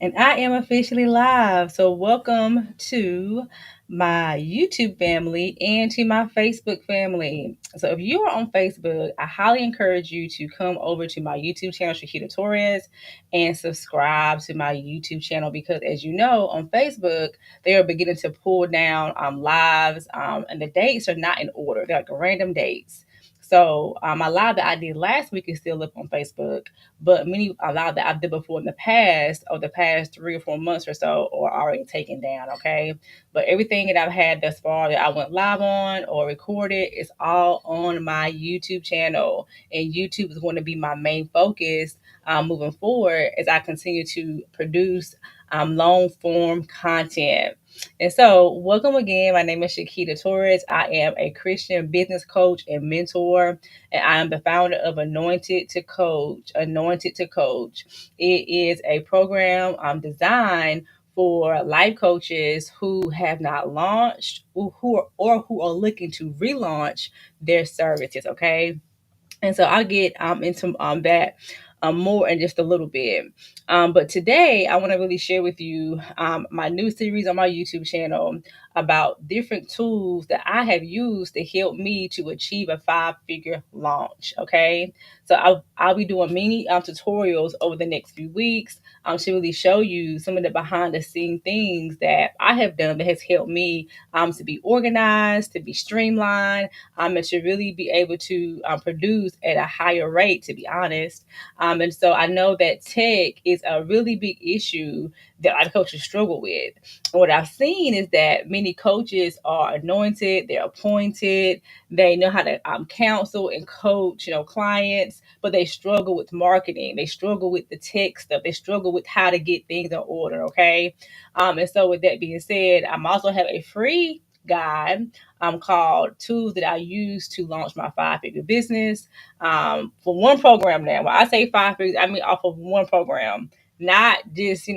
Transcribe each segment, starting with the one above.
And I am officially live. So, welcome to my YouTube family and to my Facebook family. So, if you are on Facebook, I highly encourage you to come over to my YouTube channel, Shakita Torres, and subscribe to my YouTube channel because, as you know, on Facebook, they are beginning to pull down lives, and the dates are not in order, they're like random dates. So, my live that I did last week is still up on Facebook, but a lot that I've did before in the past, or the past 3 or 4 months or so, are already taken down. Okay, but everything that I've had thus far that I went live on or recorded is all on my YouTube channel, and YouTube is going to be my main focus moving forward as I continue to produce long form content. And so, welcome again. My name is Shakita Torres. I am a Christian business coach and mentor, and I am the founder of Anointed to Coach. Anointed to Coach. It is a program designed for life coaches who have not launched who are looking to relaunch their services. Okay, and so I'll get into that more in just a little bit. But today I want to really share with you my new series on my YouTube channel about different tools that I have used to help me to achieve a 5-figure launch. Okay, so I'll be doing mini tutorials over the next few weeks to really show you some of the behind the scene things that I have done that has helped me to be organized, to be streamlined, and to really be able to produce at a higher rate, to be honest. And so I know that tech is a really big issue that a lot of coaches struggle with. And what I've seen is that many coaches are anointed, they're appointed, they know how to counsel and coach, clients, but they struggle with marketing, they struggle with the tech stuff, they struggle with how to get things in order. Okay, and so with that being said, I'm also have a free guide called Tools That I Use to Launch My 5-Figure Business for one program. Now, when I say 5 figures, I mean off of one program, not just,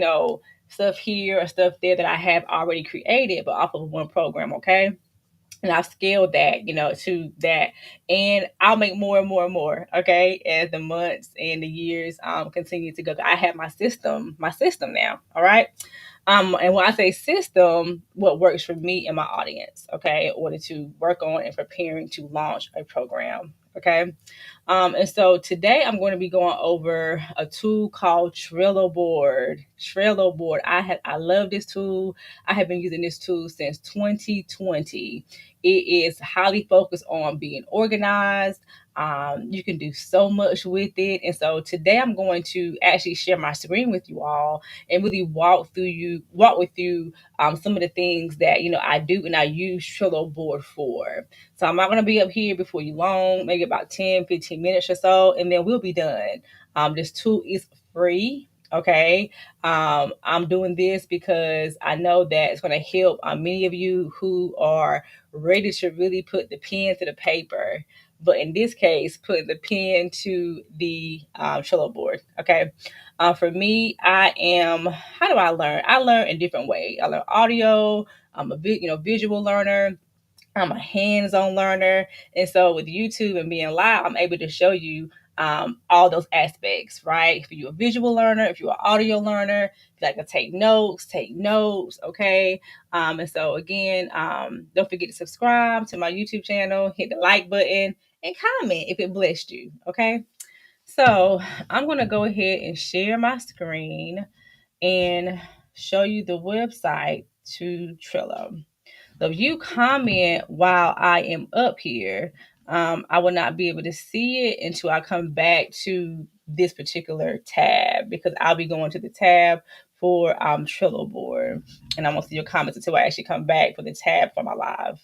stuff here or stuff there that I have already created, but off of one program. Okay. And I've scaled that, to that, and I'll make more and more and more. Okay, as the months and the years continue to go, I have my system now. All right, and when I say system, what works for me and my audience. Okay, in order to work on and preparing to launch a program. Okay, and so today I'm going to be going over a tool called Trello board. Trello board. I love this tool. I have been using this tool since 2020. It is highly focused on being organized. You can do so much with it. And so today I'm going to actually share my screen with you all and really walk with you some of the things that I do and I use Trello board for. So I'm not going to be up here before you long, maybe about 10-15 minutes or so, and then we'll be done. This tool is free. Okay. I'm doing this because I know that it's going to help many of you who are ready to really put the pen to the paper. But in this case, put the pen to the Trello board. Okay. For me, how do I learn? I learn in different ways. I learn audio. I'm a big, visual learner. I'm a hands-on learner. And so with YouTube and being live, I'm able to show you all those aspects, right? If you're a visual learner, if you're an audio learner, if you like to take notes, okay? And so again, don't forget to subscribe to my YouTube channel, hit the like button, and comment if it blessed you, okay? So I'm going to go ahead and share my screen and show you the website to Trello. So if you comment while I am up here, I will not be able to see it until I come back to this particular tab, because I'll be going to the tab for Trello board, and I won't see your comments until I actually come back for the tab for my live.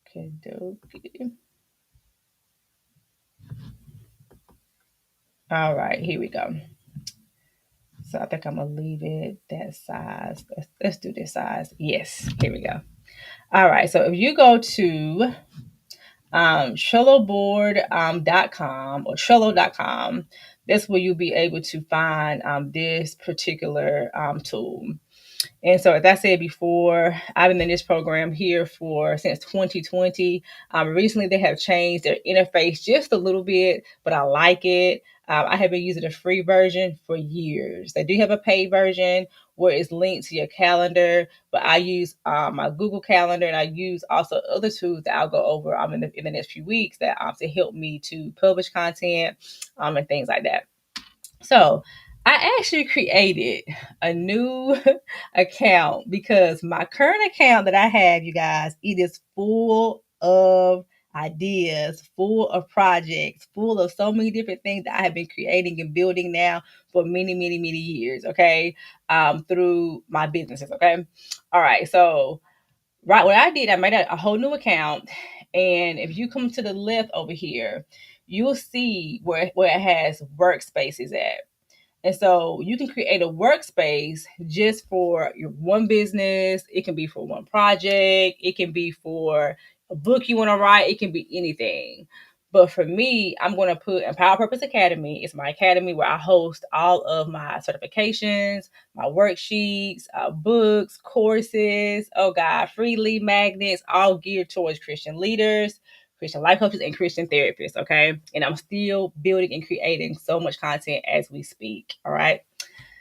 Okay, dokie. All right, here we go. So I think I'm gonna leave it that size. Let's do this size. Yes, here we go. All right, so if you go to Trelloboard.com or Trello.com, that's where you'll be able to find this particular tool. And so, as I said before, I've been in this program here since 2020. Recently, they have changed their interface just a little bit, but I like it. I have been using the free version for years. They do have a paid version where it's linked to your calendar, but I use my Google Calendar, and I use also other tools that I'll go over in the next few weeks that to help me to publish content and things like that. So I actually created a new account because my current account that I have, you guys, it is full of ideas, full of projects, full of so many different things that I have been creating and building now for many, many, many years. Okay, through my businesses. Okay, all right. So right, what I did, I made a whole new account, and if you come to the left over here, you'll see where it has workspaces at. And so you can create a workspace just for your one business. It can be for one project. It can be for a book you want to write. It can be anything. But for me, I'm going to put Empower Purpose Academy. It's my academy where I host all of my certifications, my worksheets, books, courses. Oh God, free lead magnets, all geared towards Christian leaders, Christian life coaches, and Christian therapists. Okay. And I'm still building and creating so much content as we speak. All right.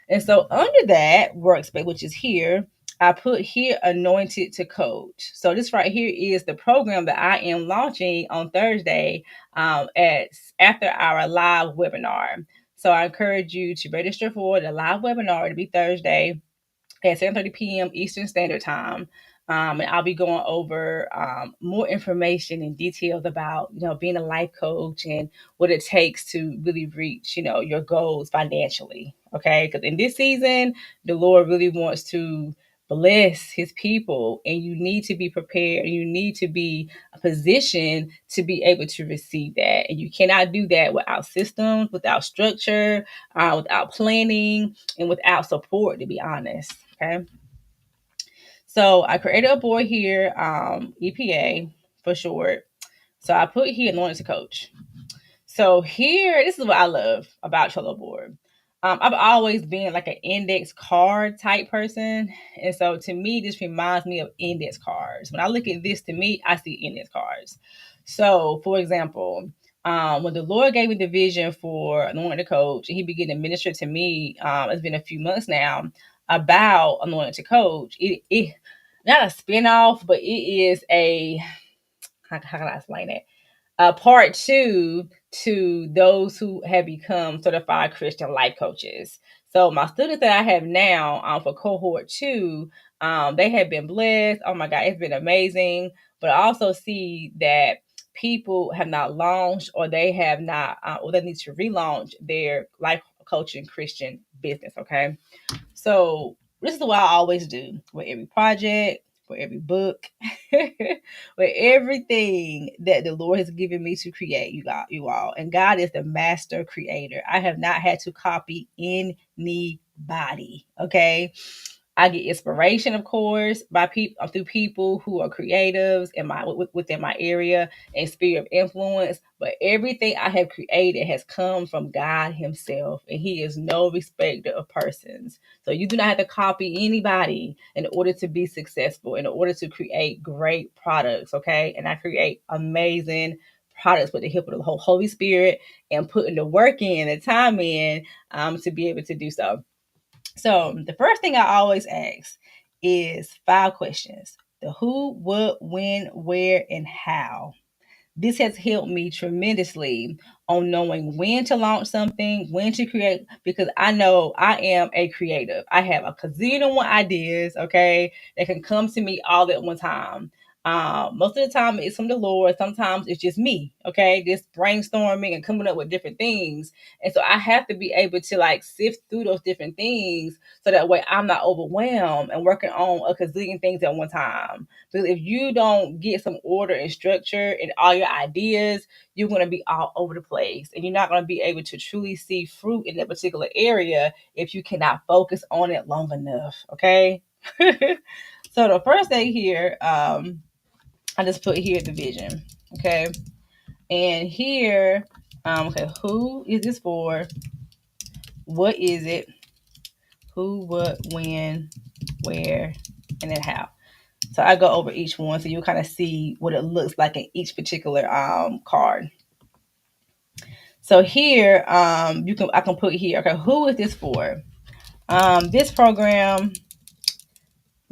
And so under that workspace, which is here, I put here Anointed to Coach. So this right here is the program that I am launching on Thursday at after our live webinar. So I encourage you to register for the live webinar. It'll be Thursday at 7:30 p.m. Eastern Standard Time. And I'll be going over more information and details about, being a life coach and what it takes to really reach, your goals financially. Okay. Because in this season, the Lord really wants to bless his people, and you need to be prepared. You need to be positioned to be able to receive that. And you cannot do that without systems, without structure, without planning, and without support, to be honest. Okay. So I created a board here, EPA for short. So I put here Anointed to Coach. So here, this is what I love about Trello board. I've always been like an index card type person. And so to me, this reminds me of index cards. When I look at this, to me, I see index cards. So for example, when the Lord gave me the vision for Anointed to Coach, and he began to minister to me, it's been a few months now, about Anointed to Coach. It not a spinoff, but it is a, how can I explain it? Part two to those who have become certified Christian life coaches. So my students that I have now for cohort two, they have been blessed. Oh my God, it's been amazing. But I also see that people have not launched, or they have not, or they need to relaunch their life coaching Christian business. Okay. So this is what I always do with every project, for every book, with everything that the Lord has given me to create, you all. And God is the master creator. I have not had to copy anybody. Okay. I get inspiration, of course, by people through people who are creatives within my area and sphere of influence. But everything I have created has come from God Himself, and He is no respecter of persons. So you do not have to copy anybody in order to be successful, in order to create great products. Okay, and I create amazing products with the help of the Holy Spirit and putting the work in, the time in, to be able to do so. So the first thing I always ask is 5 questions: the who, what, when, where, and how. This has helped me tremendously on knowing when to launch something, when to create, because I know I am a creative. I have a gazillion and one ideas, okay, that can come to me all at one time. Most of the time it's from the Lord. Sometimes it's just me, okay, just brainstorming and coming up with different things. And so I have to be able to like sift through those different things so that way I'm not overwhelmed and working on a gazillion things at one time. Because if you don't get some order and structure in all your ideas, you're going to be all over the place, and you're not going to be able to truly see fruit in that particular area if you cannot focus on it long enough. Okay. So the first thing here, I just put here the vision. Okay. And here, okay, who is this for? What is it? Who, what, when, where, and then how. So I go over each one so you'll kind of see what it looks like in each particular card. So here, I can put here, okay, who is this for? This program,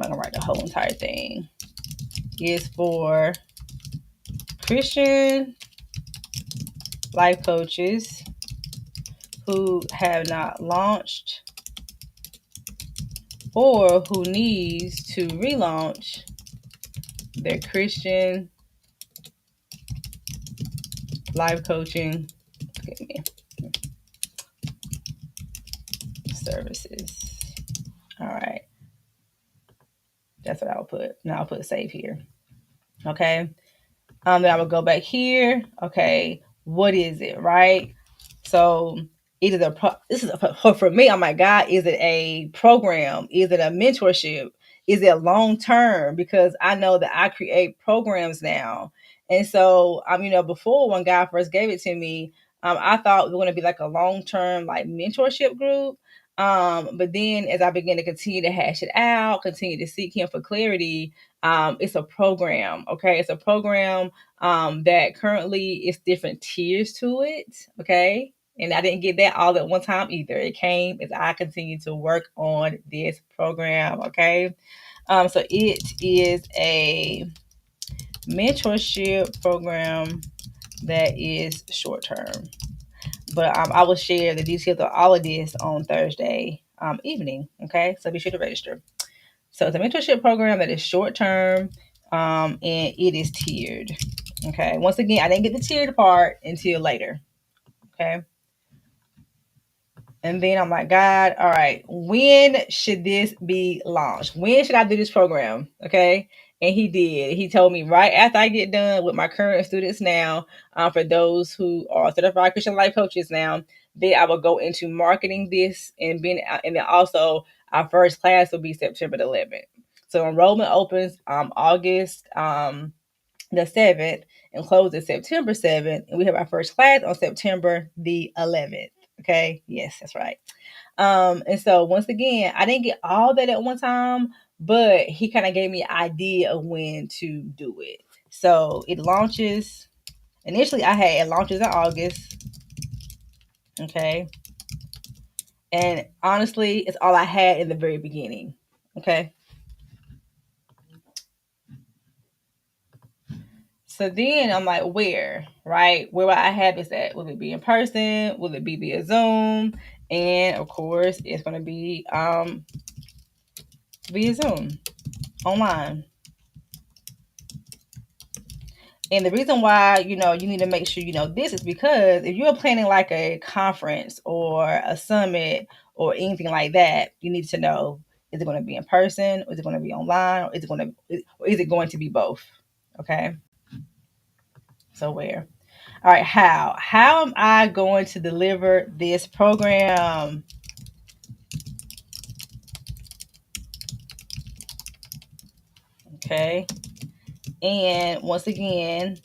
I'm gonna write the whole entire thing, is for Christian life coaches who have not launched or who needs to relaunch their Christian life coaching services. All right. That's what I'll put. Now I'll put save here. Okay. Then I would go back here. Okay. What is it? Right. So it is for me. Oh my God. Is it a program? Is it a mentorship? Is it long term? Because I know that I create programs now. And so, before when God first gave it to me, I thought it was going to be like a long term, like mentorship group. But then as I began to continue to hash it out, continue to seek Him for clarity, it's a program. Okay. It's a program that currently is different tiers to it. Okay. And I didn't get that all at one time either. It came as I continued to work on this program. Okay. So it is a mentorship program that is short term. But I will share the details of all of this on Thursday evening. Okay. So be sure to register. So it's a mentorship program that is short term, and it is tiered. Okay. Once again, I didn't get the tiered part until later. Okay. And then I'm like, God, all right, when should this be launched? When should I do this program? Okay. And He did. He told me right after I get done with my current students now, for those who are certified Christian life coaches now, then I will go into marketing this and then also our first class will be September the 11th. So enrollment opens August the 7th and closes September 7th. And we have our first class on September the 11th. Okay. Yes, that's right. And so once again, I didn't get all that at one time, but He kind of gave me an idea of when to do it. So it launches. Initially, it launches in August. Okay. And honestly, it's all I had in the very beginning. Okay. So then I'm like, where, right? Where will I have this at? Will it be in person? Will it be via Zoom? And of course, it's going to be via Zoom, online. And the reason why, you need to make sure you know this is because if you're planning like a conference or a summit or anything like that, you need to know, is it going to be in person or is it going to be online or is it going to be both? Okay. So where? All right, how? How am I going to deliver this program? Okay. And once again,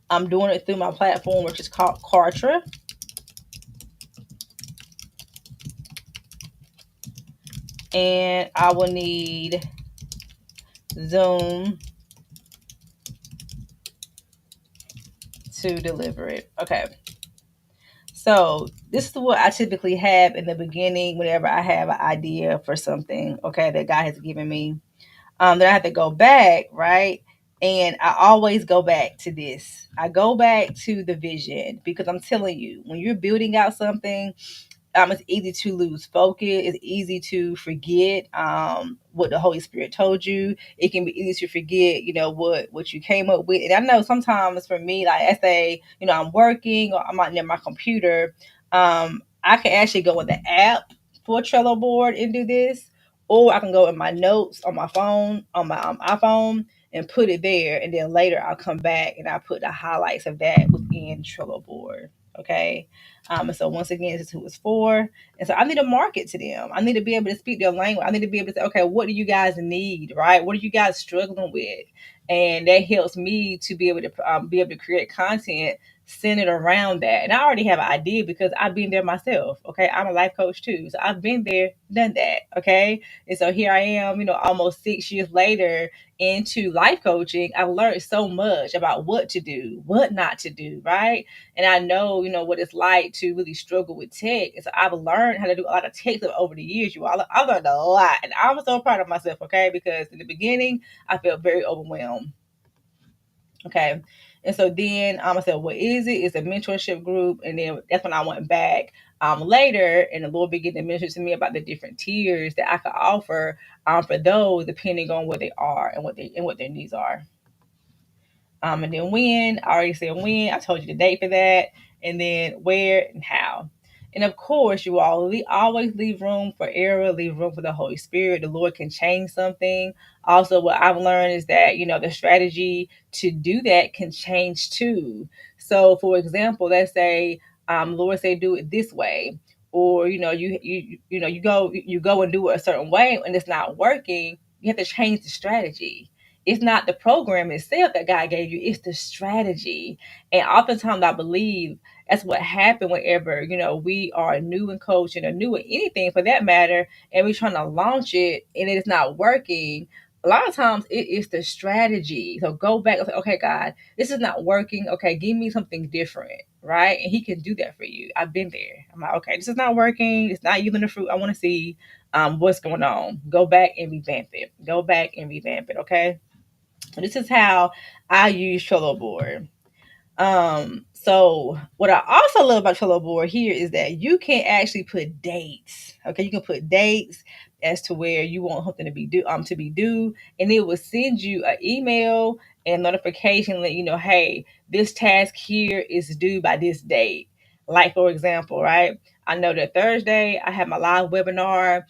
I'm doing it through my platform, which is called Kartra. And I will need Zoom to deliver it. Okay. So this is what I typically have in the beginning whenever I have an idea for something, okay, that God has given me. Then I have to go back, right? And I always go back to this. I go back to the vision because I'm telling you, when you're building out something, it's easy to lose focus. It's easy to forget what the Holy Spirit told you. It can be easy to forget, what you came up with. And I know sometimes for me, like I say, I'm working or I'm not near my computer. I can actually go with the app for a Trello board and do this, or I can go in my notes on my phone, on my iPhone, and put it there. And then later I'll come back and I put the highlights of that within Trello board. Okay. And so once again, this is who it's for. And so I need to market to them. I need to be able to speak their language. I need to be able to say, okay, what do you guys need, right? What are you guys struggling with? And that helps me to be able to create content centered around that. And I already have an idea because I've been there myself. Okay. I'm a life coach too. So I've been there, done that. Okay. And so here I am, almost 6 years later into life coaching. I've learned so much about what to do, what not to do. Right. And I know, what it's like to really struggle with tech. And so I've learned how to do a lot of tech stuff over the years. I learned a lot. And I'm so proud of myself. Okay. Because in the beginning, I felt very overwhelmed. Okay. And so then I said, what is it? It's a mentorship group. And then that's when I went back later, and the Lord began to minister to me about the different tiers that I could offer for those, depending on where they are and what their needs are. And then when, I already said when, I told you the date for that, and then where and how. And of course, you all always leave room for error, leave room for the Holy Spirit. The Lord can change something. Also, what I've learned is that, the strategy to do that can change too. So, for example, let's say, Lord say do it this way, or you go and do it a certain way, and it's not working. You have to change the strategy. It's not the program itself that God gave you, it's the strategy. And oftentimes I believe that's what happened whenever, we are new in coaching or new in anything for that matter, and we're trying to launch it and it is not working. A lot of times it is the strategy. So go back and say, okay, God, this is not working. Okay, give me something different, right? And He can do that for you. I've been there. I'm like, okay, this is not working. It's not yielding the fruit I want to see. What's going on? Go back and revamp it. Go back and revamp it, okay? So this is how I use Trello board. So what I also love about Trello board here is that you can actually put dates. Okay, you can put dates as to where you want something to be due, and it will send you an email and notification let you know, hey, this task here is due by this date. Like for example, right? I know that Thursday I have my live webinar.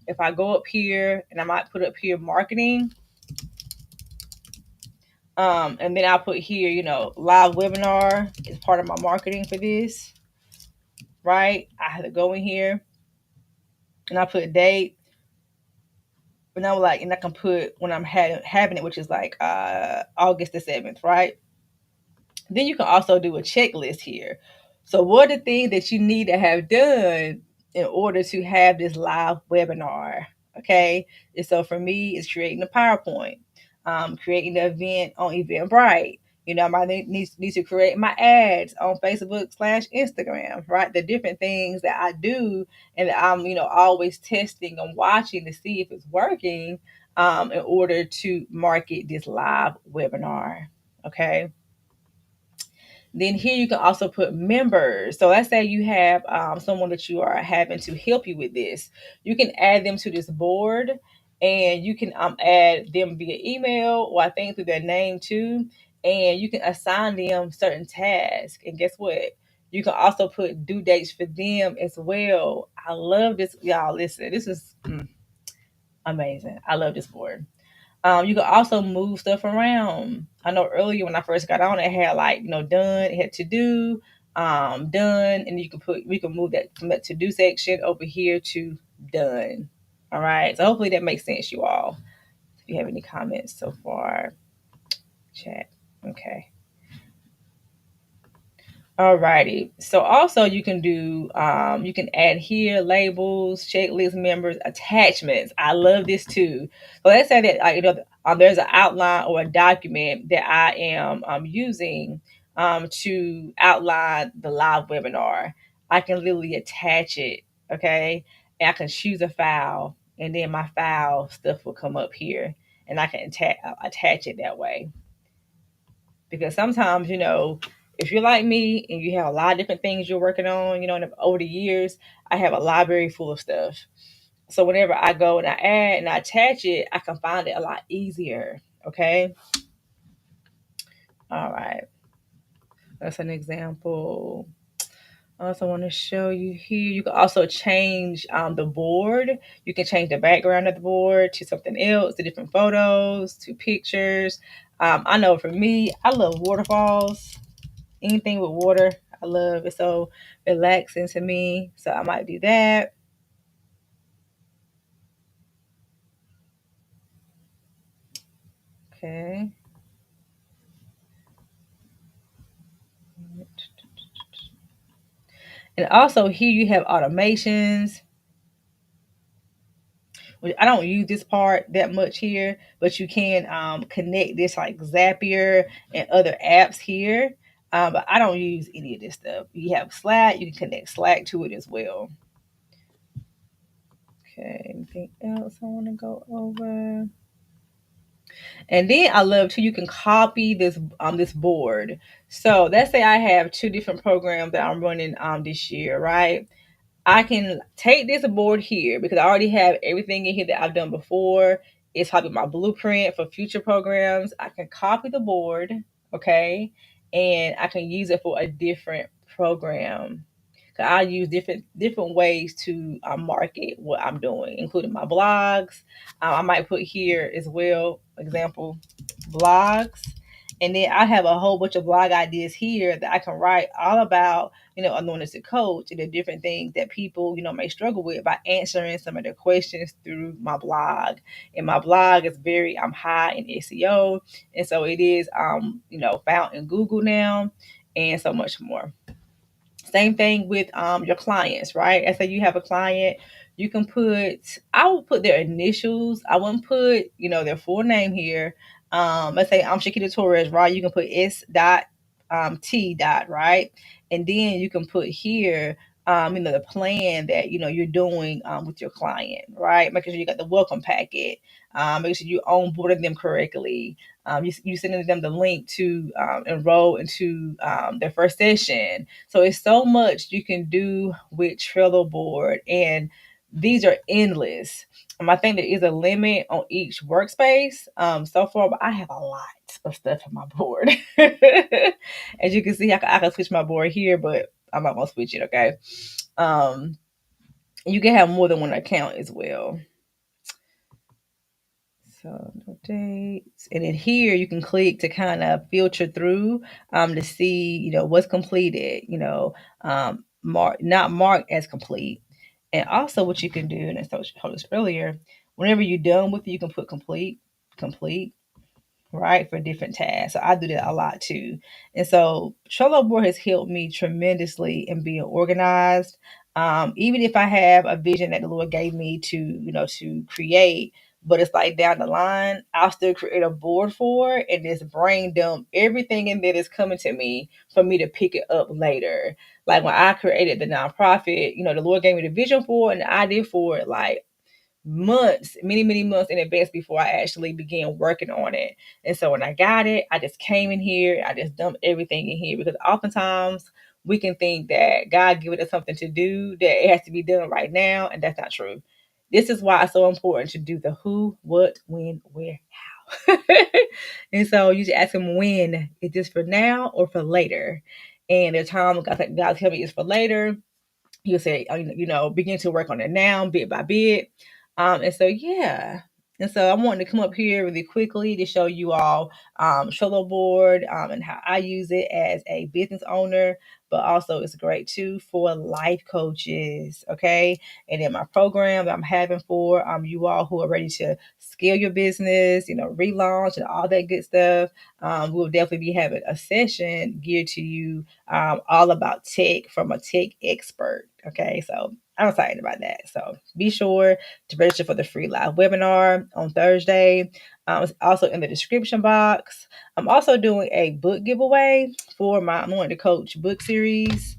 If I go up here and I might put up here marketing, and then I'll put here, live webinar is part of my marketing for this, right? I have to go in here and I put a date, and I can put when I'm having it, which is like August the 7th, right? Then you can also do a checklist here. So what are the things that you need to have done in order to have this live webinar? Okay. And so for me, it's creating a PowerPoint, creating the event on Eventbrite. I might need to create my ads on Facebook/Instagram, right? The different things that I do and that I'm, always testing and watching to see if it's working in order to market this live webinar. Okay. Then here you can also put members. So let's say you have someone that you are having to help you with this. You can add them to this board, and you can add them via email, or I think through their name too. And you can assign them certain tasks. And guess what? You can also put due dates for them as well. I love this. Y'all, listen, this is amazing. I love this board. You can also move stuff around. I know earlier when I first got on, it had done, it had to do, done, and we can move that from that to do section over here to done. All right. So hopefully that makes sense, you all. If you have any comments so far, chat. Okay. Alrighty. So also you can do, you can add here labels, checklist members, attachments. I love this too. So let's say that there's an outline or a document that I am using to outline the live webinar. I can literally attach it. Okay, and I can choose a file, and then my file stuff will come up here, and I can attach it that way. Because sometimes, if you're like me and you have a lot of different things you're working on, over the years, I have a library full of stuff. So whenever I go and I add and I attach it, I can find it a lot easier. Okay. All right. That's an example. I also want to show you here. You can also change the board. You can change the background of the board to something else, to different photos, to pictures. I know for me, I love waterfalls. Anything with water, I love. It's so relaxing to me. So I might do that. Okay. And also here you have automations, which I don't use this part that much here, but you can connect this like Zapier and other apps here. But I don't use any of this stuff. You have Slack, you can connect Slack to it as well. Okay, anything else I want to go over? And then I love too, you can copy this board. So let's say I have two different programs that I'm running this year, right? I can take this board here because I already have everything in here that I've done before. It's probably my blueprint for future programs. I can copy the board, okay, and I can use it for a different program. I use different ways to market what I'm doing, including my blogs. I might put here as well, example, blogs. And then I have a whole bunch of blog ideas here that I can write all about, Anointed Coach and the different things that people, may struggle with by answering some of their questions through my blog. And my blog is I'm high in SEO. And so it is, found in Google now and so much more. Same thing with your clients, right? I say you have a client, you can I would put their initials. I wouldn't put, their full name here. Let's say I'm Shakita Torres, right? You can put S dot T dot, right? And then you can put here, the plan that, you're doing with your client, right? Making sure you got the welcome packet, making sure you onboarding them correctly. You sending them the link to enroll into their first session. So it's so much you can do with Trello board, and these are endless. I think there is a limit on each workspace so far, but I have a lot of stuff on my board. As you can see, I can switch my board here, but I'm not gonna switch it. Okay. Um, you can have more than one account as well. So no dates. And then here you can click to kind of filter through to see, what's completed, not marked as complete. And also what you can do, and I told us earlier, whenever you're done with it, you can put complete, right, for different tasks. So I do that a lot too. And so Trello board has helped me tremendously in being organized. Even if I have a vision that the Lord gave me to create, but it's like down the line, I'll still create a board for it and just brain dump everything in there that's coming to me for me to pick it up later. Like when I created the nonprofit, the Lord gave me the vision for it and the idea for it, like months, many months in advance before I actually began working on it. And so when I got it, I just came in here, I just dumped everything in here because oftentimes we can think that God giving us something to do, that it has to be done right now, and that's not true. This is why it's so important to do the who, what, when, where, how. And so you just ask him when. Is this for now or for later? And the time God tell me is for later, he'll say, begin to work on it now, bit by bit. And so, yeah. And so I wanted to come up here really quickly to show you all Trello board and how I use it as a business owner, but also it's great too for life coaches. Okay. And then my program that I'm having for you all who are ready to scale your business, relaunch and all that good stuff. We'll definitely be having a session geared to you all about tech from a tech expert. Okay, so I'm excited about that. So be sure to register for the free live webinar on Thursday. It's also in the description box. I'm also doing a book giveaway for my Anointed Coach book series.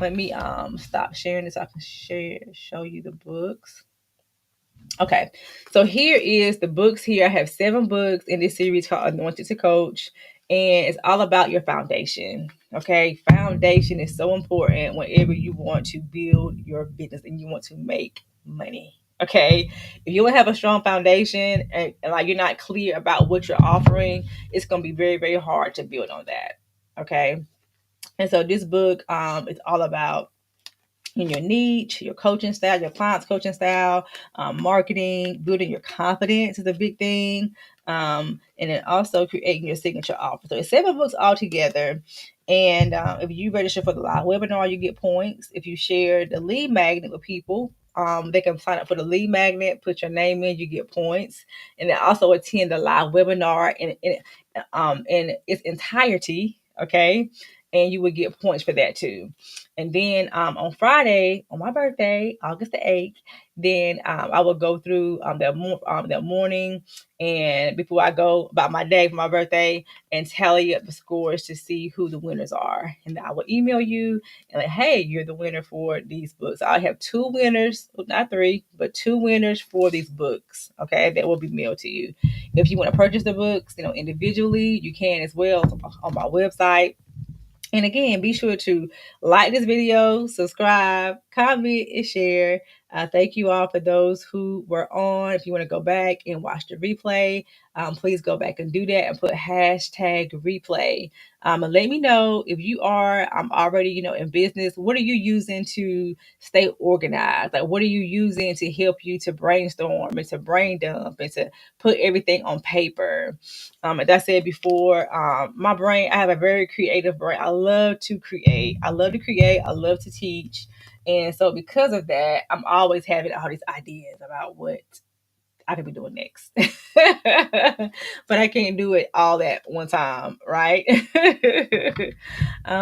Let me stop sharing this so I can show you the books. Okay, so here is the books here. I have 7 books in this series called Anointed to Coach, and it's all about your foundation. Okay, foundation is so important whenever you want to build your business and you want to make money. Okay, if you don't have a strong foundation and like you're not clear about what you're offering, it's going to be very, very hard to build on that. Okay, and so this book is all about in your niche, your coaching style, your client's coaching style, marketing, building your confidence is a big thing. And then also creating your signature offer. So it's 7 books all together. And if you register for the live webinar, you get points. If you share the lead magnet with people, they can sign up for the lead magnet, put your name in, you get points. And then also attend the live webinar in its entirety. Okay. and you would get points for that too. And then on Friday, on my birthday, August the 8th, then I will go through that morning, and before I go about my day for my birthday, and tally up the scores to see who the winners are. And I will email you and like, hey, you're the winner for these books. I have two winners, not three, but two winners for these books. Okay, that will be mailed to you. If you want to purchase the books, individually, you can as well on my website. And again, be sure to like this video, subscribe, comment, and share. Thank you all for those who were on. If you want to go back and watch the replay, please go back and do that and put hashtag replay. And let me know if you are already, in business. What are you using to stay organized? Like, what are you using to help you to brainstorm and to brain dump and to put everything on paper? As I said before, my brain, I have a very creative brain. I love to create. I love to create. I love to teach. And so because of that, I'm always having all these ideas about what I could be doing next. But I can't do it all at one time, right?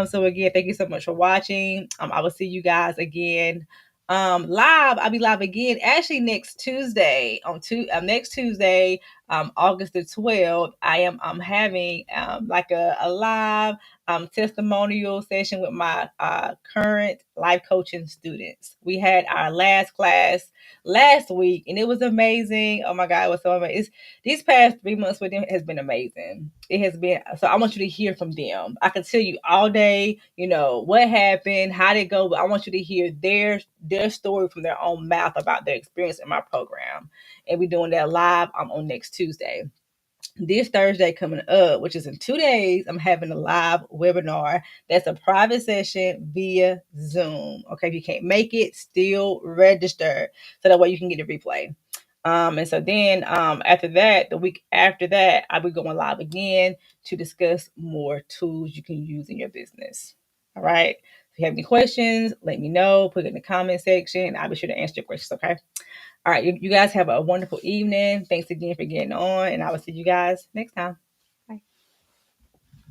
So again, thank you so much for watching. I will see you guys again live. I'll be live again actually next Tuesday next Tuesday, August the 12th. I am having like a live testimonial session with my current life coaching students. We had our last class last week, and it was amazing. Oh my God, it was so amazing. These past 3 months with them has been amazing. It has been. So I want you to hear from them. I can tell you all day, what happened, how did it go, but I want you to hear their story from their own mouth about their experience in my program. And we're doing that live on next Tuesday. This Thursday coming up, which is in 2 days, I'm having a live webinar. That's a private session via Zoom. Okay, if you can't make it, still register so that way you can get a replay. And so then after that, the week after that, I'll be going live again to discuss more tools you can use in your business. All right. If you have any questions, let me know. Put it in the comment section. I'll be sure to answer your questions. Okay. All right. You guys have a wonderful evening. Thanks again for getting on, and I will see you guys next time.